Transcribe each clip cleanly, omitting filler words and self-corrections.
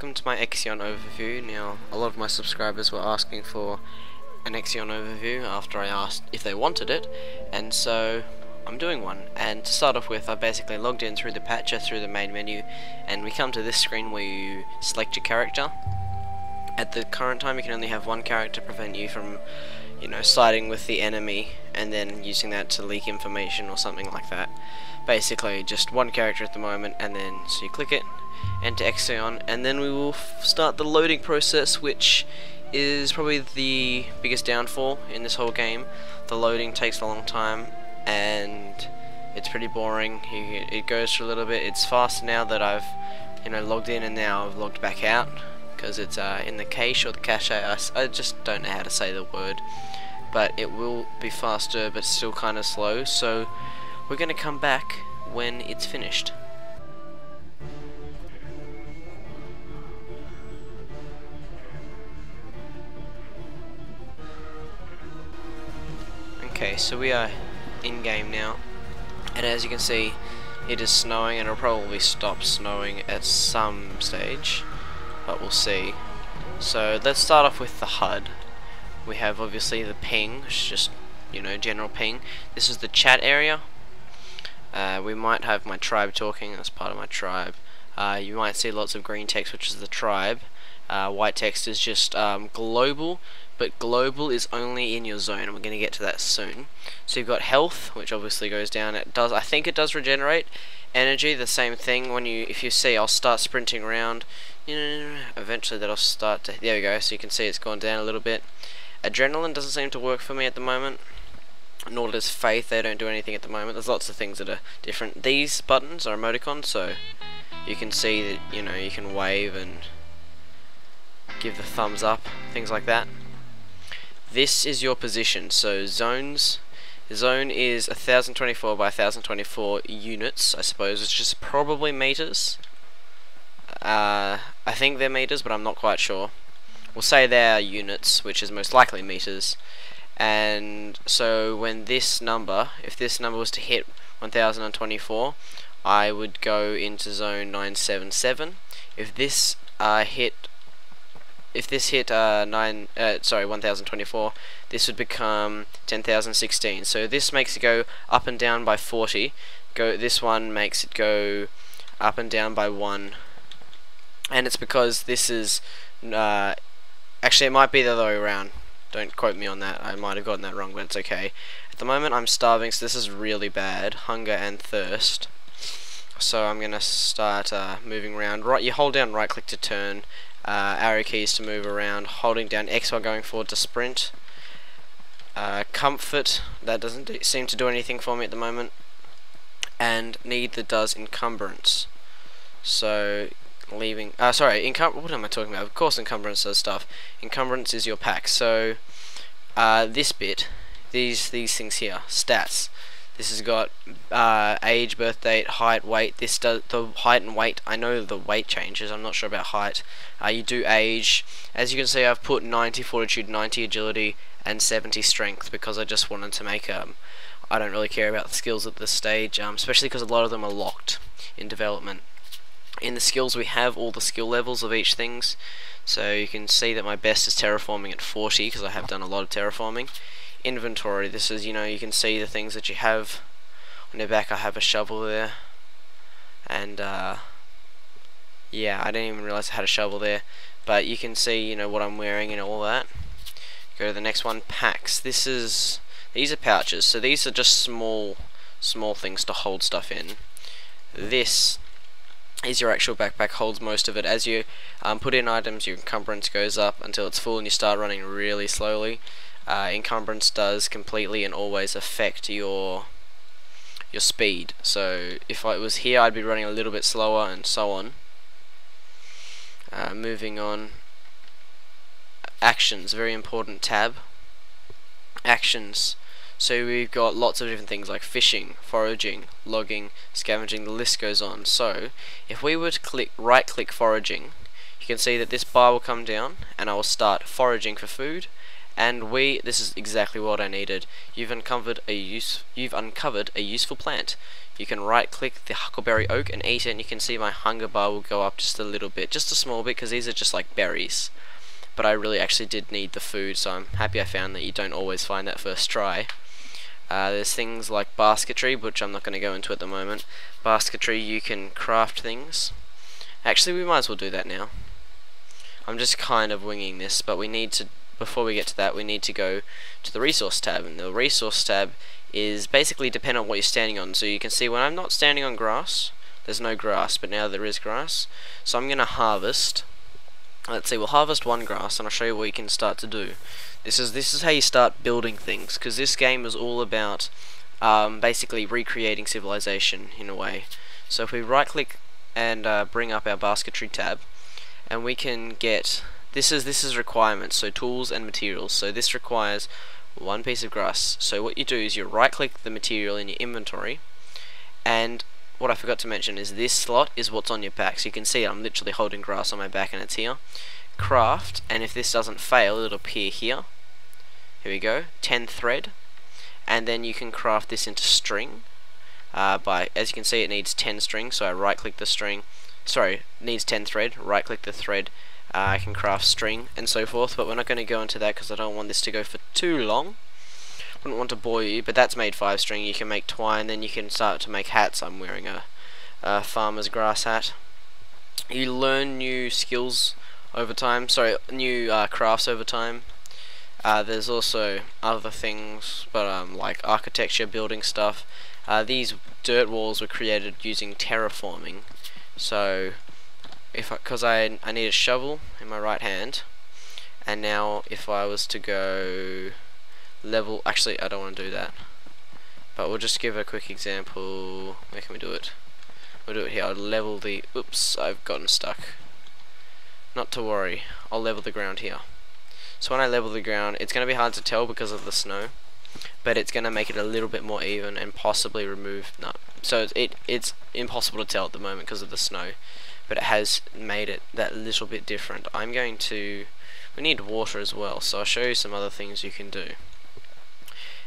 welcome to my Xsyon overview. Now, a lot of my subscribers were asking for an Xsyon overview after I asked if they wanted it, and so I'm doing one. And to start off with, I basically logged in through the patcher, through the main menu, and we come to this screen where you select your character. At the current time, you can only have one character to prevent you from, siding with the enemy and then using that to leak information or something like that. Basically, just one character at the moment, and then so you click it, enter Xsyon, and then we will start the loading process, which is probably the biggest downfall in this whole game. The loading takes a long time, and it's pretty boring. It goes for a little bit. It's faster now that I've logged in, and now I've logged back out, because it's in the cache or the cache. I just don't know how to say the word, but it will be faster but still kind of slow, so we're going to come back when it's finished. Okay, so we are in game now, and as you can see, it is snowing, and it'll probably stop snowing at some stage, but we'll see. So let's start off with the HUD. We have obviously the ping, which is just general ping. This is the chat area. We might have my tribe talking. That's part of my tribe. You might see lots of green text, which is the tribe. White text is just global, but global is only in your zone, and we're going to get to that soon. So you've got health, which obviously goes down. I think it does regenerate. Energy, the same thing. If you see, I'll start sprinting around. Eventually that'll start to. There we go. So you can see it's gone down a little bit. Adrenaline doesn't seem to work for me at the moment. Nor does faith. They don't do anything at the moment. There's lots of things that are different. These buttons are emoticons, so you can see that you can wave and give the thumbs up, things like that. This is your position. So zones. Zone is 1024 by 1024 units, I suppose, which is probably meters. I think they're meters, but I'm not quite sure. We'll say they're units, which is most likely meters. And so when this number, if this number was to hit 1024, I would go into zone 977. If this hit 1024, this would become 10,016. So this makes it go up and down by 40. This one makes it go up and down by 1. And it's because this is actually, it might be the other way around. Don't quote me on that. I might have gotten that wrong, but it's okay. At the moment I'm starving, so this is really bad. Hunger and thirst. So I'm gonna start moving around. Right, you hold down right click to turn, arrow keys to move around, holding down X while going forward to sprint. Comfort, that doesn't seem to do anything for me at the moment. And neither does encumbrance. So leaving, what am I talking about? Of course encumbrance does stuff. Encumbrance is your pack. So this bit, these things here, stats. This has got age, birth date, height, weight. This does the height and weight. I know the weight changes. I'm not sure about height. You do age. As you can see, I've put 90 fortitude, 90 agility, and 70 strength because I just wanted to make I don't really care about the skills at this stage, especially because a lot of them are locked in development. In the skills, we have all the skill levels of each things. So you can see that my best is terraforming at 40 because I have done a lot of terraforming. Inventory, this is, you can see the things that you have. On your back I have a shovel there, and yeah, I didn't even realize I had a shovel there, but you can see what I'm wearing and all that. Go to the next one, packs. These are pouches, so these are just small things to hold stuff in. This is your actual backpack, holds most of it. As you put in items, your encumbrance goes up until it's full and you start running really slowly. Encumbrance does completely and always affect your speed. So if I was here, I'd be running a little bit slower, and so on. Moving on. Actions, very important tab. Actions. So we've got lots of different things like fishing, foraging, logging, scavenging, the list goes on. So if we were to right click foraging, you can see that this bar will come down and I will start foraging for food, And this is exactly what I needed. You've uncovered a useful plant. You can right click the huckleberry oak and eat it, and you can see my hunger bar will go up just a little bit, just a small bit, because these are just like berries. But I really actually did need the food, so I'm happy I found that you don't always find that first try. There's things like basketry, which I'm not going to go into at the moment. Basketry, you can craft things. Actually, we might as well do that now. I'm just kind of winging this, but we need to, before we get to that, we need to go to the resource tab, and the resource tab is basically dependent on what you're standing on. So you can see when I'm not standing on grass, there's no grass, but now there is grass. So I'm going to harvest. Let's see, we'll harvest one grass, and I'll show you what you can start to do. This is how you start building things, because this game is all about basically recreating civilization in a way. So if we right click and bring up our basketry tab, and we can get, this is requirements, so tools and materials. So this requires one piece of grass. So what you do is you right click the material in your inventory, and what I forgot to mention is this slot is what's on your back. So you can see I'm literally holding grass on my back, and it's here. Craft, and if this doesn't fail, it'll appear here. Here we go, 10 thread, and then you can craft this into string. As you can see, it needs 10 string, so I right click the string. Sorry, it needs 10 thread. Right click the thread. I can craft string and so forth, but we're not going to go into that because I don't want this to go for too long. Wouldn't want to bore you, but that's made 5 string. You can make twine, then you can start to make hats. I'm wearing a farmer's grass hat. You learn new skills over time. Sorry, new crafts over time. There's also other things, but like architecture, building stuff. These dirt walls were created using terraforming. So, because I need a shovel in my right hand, and now if I was to go level, actually I don't want to do that, but we'll just give a quick example. Where can we do it? We'll do it here. I'll level the, oops, I've gotten stuck. Not to worry, I'll level the ground here. So when I level the ground, it's going to be hard to tell because of the snow, but it's going to make it a little bit more even and possibly remove, no, so it's impossible to tell at the moment because of the snow, but it has made it that little bit different. I'm going to, we need water as well, so I'll show you some other things you can do.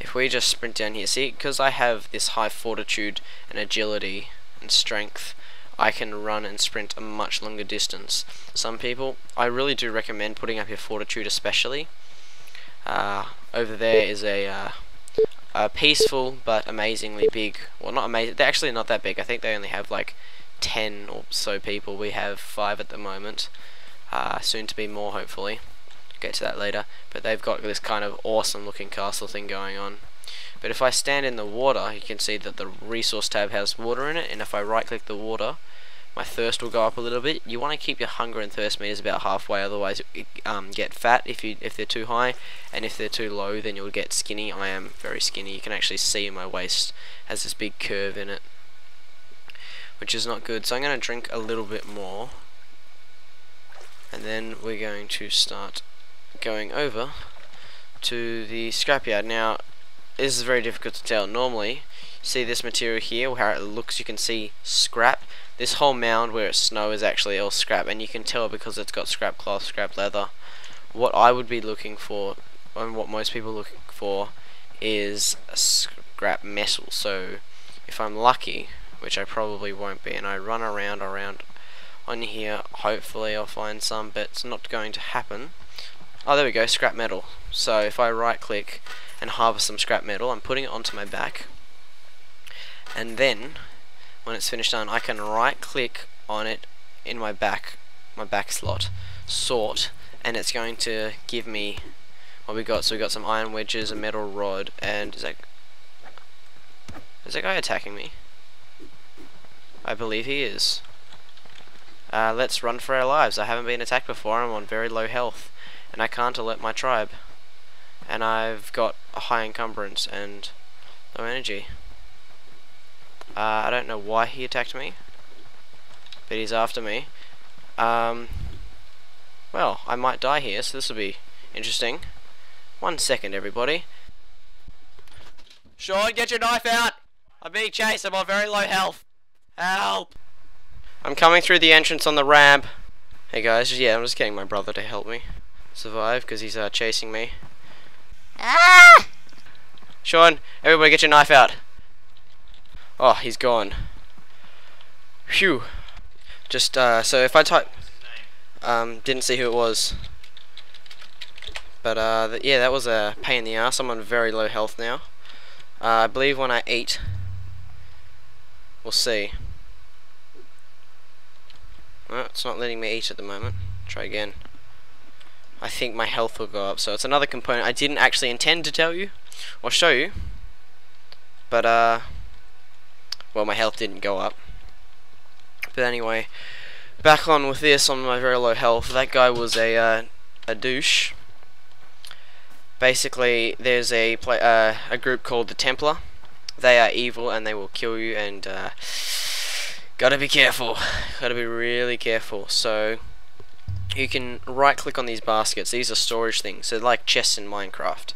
If we just sprint down here, see, because I have this high fortitude and agility and strength, I can run and sprint a much longer distance. Some people, I really do recommend putting up your fortitude especially. Over there is a peaceful but amazingly big, well not amazing, they're actually not that big. I think they only have like 10 or so people. We have 5 at the moment, soon to be more hopefully. Get to that later, but they've got this kind of awesome looking castle thing going on. But if I stand in the water, you can see that the resource tab has water in it, and if I right click the water, my thirst will go up a little bit. You want to keep your hunger and thirst meters about halfway, otherwise you get fat if they're too high, and if they're too low then you'll get skinny. I am very skinny. You can actually see my waist has this big curve in it, which is not good. So I'm going to drink a little bit more, and then we're going to start going over to the scrapyard. Now this is very difficult to tell. Normally, see this material here, how it looks, you can see scrap. This whole mound where it's snow is actually all scrap, and you can tell because it's got scrap cloth, scrap leather. What I would be looking for, and what most people are looking for, is a scrap metal. So if I'm lucky, which I probably won't be, and I run around on here, hopefully I'll find some, but it's not going to happen. Oh, there we go, scrap metal. So if I right click and harvest some scrap metal, I'm putting it onto my back, and then when it's finished done, I can right click on it in my back slot, sort, and it's going to give me what we got. So we got some iron wedges, a metal rod, and is that guy attacking me? I believe he is. Let's run for our lives. I haven't been attacked before. I'm on very low health, and I can't alert my tribe, and I've got a high encumbrance and no energy. I don't know why he attacked me, but he's after me. Well, I might die here, so this will be interesting. 1 second, everybody. Xsyon, get your knife out! I'm being chased, I'm on very low health. Help! I'm coming through the entrance on the ramp. Hey guys, yeah, I'm just getting my brother to help me survive, because he's chasing me. Ah! Xsyon, everybody get your knife out. Oh, he's gone. Phew. Just, so if I type... didn't see who it was. But, yeah, that was a pain in the ass. I'm on very low health now. I believe when I eat... We'll see. Well, it's not letting me eat at the moment. Try again. I think my health will go up, so it's another component I didn't actually intend to tell you or show you, but well, my health didn't go up. But anyway, back on with this on my very low health. That guy was a douche. Basically, there's a group called the Templar. They are evil and they will kill you, and gotta be careful. Gotta be really careful. So you can right click on these baskets. These are storage things. They're like chests in Minecraft.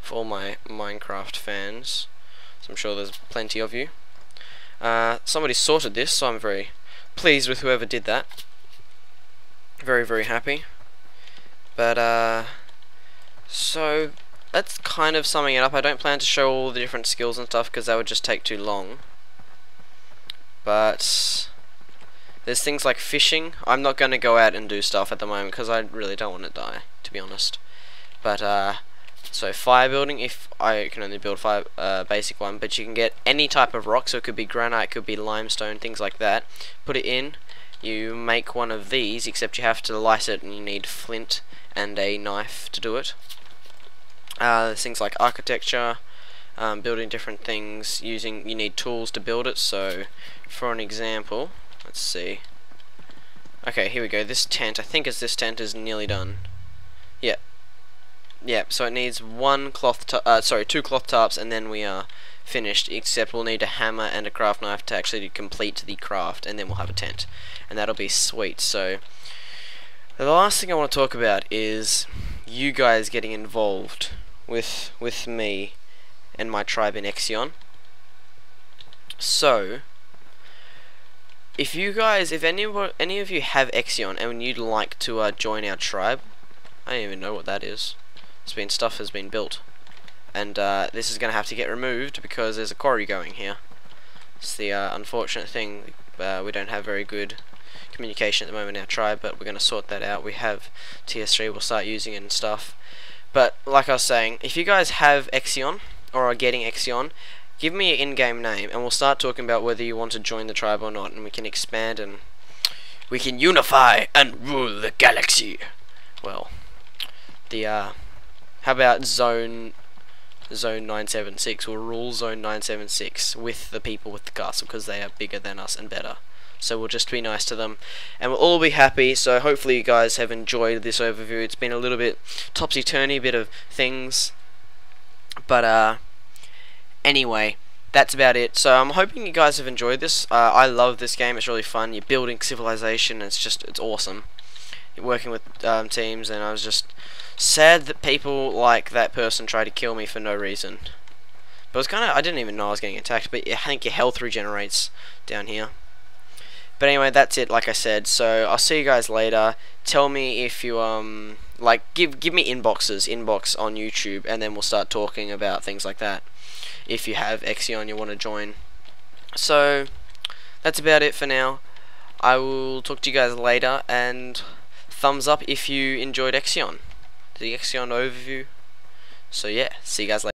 For all my Minecraft fans, so I'm sure there's plenty of you. Somebody sorted this, so I'm very pleased with whoever did that. Very, very happy. But so that's kind of summing it up. I don't plan to show all the different skills and stuff because that would just take too long. But there's things like fishing. I'm not going to go out and do stuff at the moment because I really don't want to die, to be honest. But so fire building, if I can only build fire basic one, but you can get any type of rock. So it could be granite, it could be limestone, things like that. Put it in. You make one of these, except you have to light it, and you need flint and a knife to do it. There's things like architecture, building different things. You need tools to build it. So for an example, let's see. Okay, here we go. This tent, I think this tent is nearly done. Yeah. Yeah, so it needs two cloth tarps, and then we are finished, except we'll need a hammer and a craft knife to actually complete the craft, and then we'll have a tent. And that'll be sweet. So the last thing I want to talk about is you guys getting involved with me and my tribe in Xsyon. So if any of you have Xsyon and you'd like to join our tribe, I don't even know what that is. Stuff has been built, and this is going to have to get removed because there's a quarry going here. It's the unfortunate thing. We don't have very good communication at the moment in our tribe, but we're going to sort that out. We have TS3, we'll start using it and stuff. But like I was saying, if you guys have Xsyon or are getting Xsyon, give me an in-game name and we'll start talking about whether you want to join the tribe or not, and we can expand and we can unify and rule the galaxy. Well, how about Zone 976? We'll rule Zone 976 with the people with the castle because they are bigger than us and better. So we'll just be nice to them and we'll all be happy. So hopefully you guys have enjoyed this overview. It's been a little bit topsy-turvy, bit of things. But anyway, that's about it. So I'm hoping you guys have enjoyed this. I love this game. It's really fun. You're building civilization. It's awesome. You're working with teams, and I was just sad that people like that person tried to kill me for no reason. But it was I didn't even know I was getting attacked, but I think your health regenerates down here. But anyway, that's it, like I said. So I'll see you guys later. Tell me if you give me inbox on YouTube, and then we'll start talking about things like that. If you have Xsyon you want to join. So that's about it for now. I will talk to you guys later, and thumbs up if you enjoyed Xsyon. The Xsyon overview. So yeah, see you guys later.